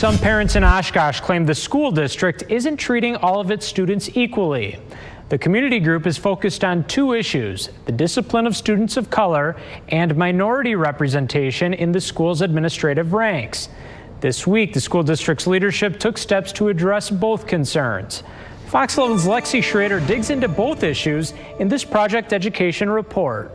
Some parents in Oshkosh claim the school district isn't treating all of its students equally. The community group is focused on two issues: the discipline of students of color and minority representation in the school's administrative ranks. This week, the school district's leadership took steps to address both concerns. Fox 11's Lexi Schrader digs into both issues in this Project Education report.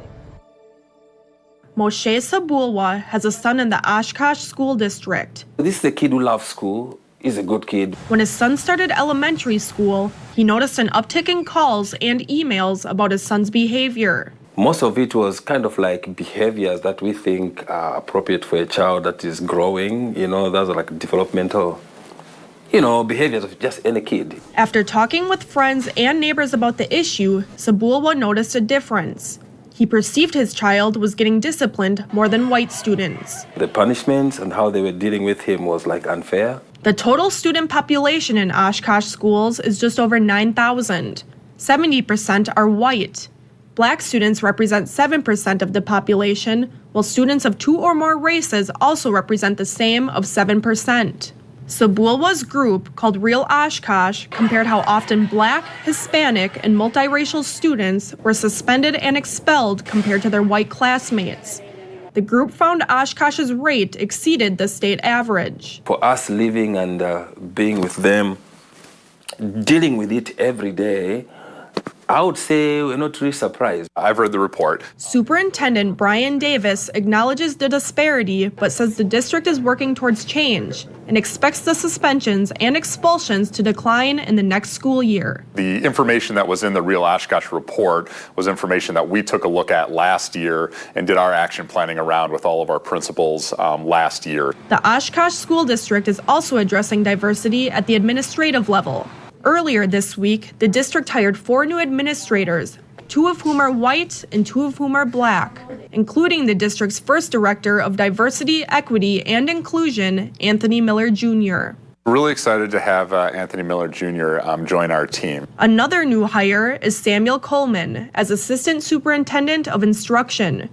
Mushe Subulwa has a son in the Oshkosh School District. This is a kid who loves school. He's a good kid. When his son started elementary school, he noticed an uptick in calls and emails about his son's behavior. Most of it was kind of like behaviors that we think are appropriate for a child that is growing. You know, those are like developmental, behaviors of just any kid. After talking with friends and neighbors about the issue, Subulwa noticed a difference. He perceived his child was getting disciplined more than white students. The punishments and how they were dealing with him was like unfair. The total student population in Oshkosh schools is just over 9,000. 70% are white. Black students represent 7% of the population, while students of two or more races also represent the same of 7%. Subulwa's group, called REAL Oshkosh, compared how often Black, Hispanic, and multiracial students were suspended and expelled compared to their white classmates. The group found Oshkosh's rate exceeded the state average. For us living and being with them, dealing with it every day, I would say we're not really surprised. I've read the report. Superintendent Brian Davis acknowledges the disparity, but says the district is working towards change and expects the suspensions and expulsions to decline in the next school year. The information that was in the REAL Oshkosh report was information that we took a look at last year and did our action planning around with all of our principals last year. The Oshkosh School District is also addressing diversity at the administrative level. Earlier this week, the district hired 4 new administrators, 2 of whom are white and 2 of whom are Black, including the district's first director of diversity, equity, and inclusion, Anthony Miller Jr. Really excited to have Anthony Miller Jr. Join our team. Another new hire is Samuel Coleman as Assistant Superintendent of Instruction.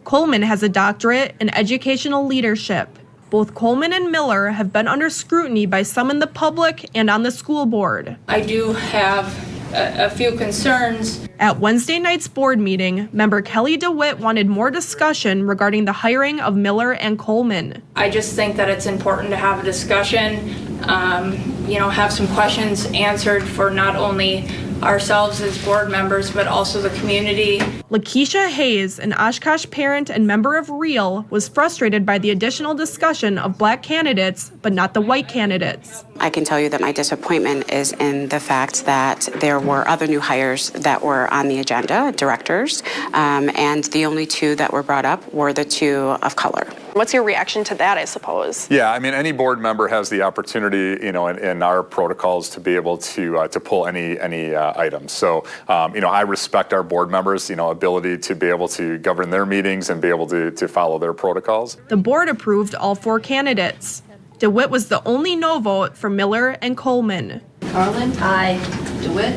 Coleman has a doctorate in educational leadership. Both Coleman and Miller have been under scrutiny by some in the public and on the school board. I do have a few concerns. At Wednesday night's board meeting, member Kelly DeWitt wanted more discussion regarding the hiring of Miller and Coleman. I just think that it's important to have a discussion, have some questions answered for not only ourselves as board members, but also the community. Lakeisha Hayes, an Oshkosh parent and member of REAL, was frustrated by the additional discussion of Black candidates, but not the white candidates. I can tell you that my disappointment is in the fact that there were other new hires that were on the agenda, directors, and the only 2 that were brought up were the 2 of color. What's your reaction to that, I suppose? Yeah, I mean, any board member has the opportunity, in our protocols to be able to pull any items. So, I respect our board members, ability to be able to govern their meetings and be able to follow their protocols. The board approved all 4 candidates. DeWitt was the only no vote for Miller and Coleman. Carlin? Aye. DeWitt?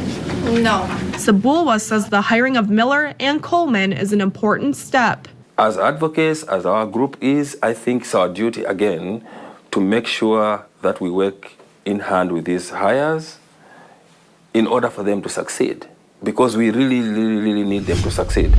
No. Subulwa says the hiring of Miller and Coleman is an important step. As advocates, as our group is, I think it's our duty again to make sure that we work in hand with these hires in order for them to succeed, because we really, really, really need them to succeed.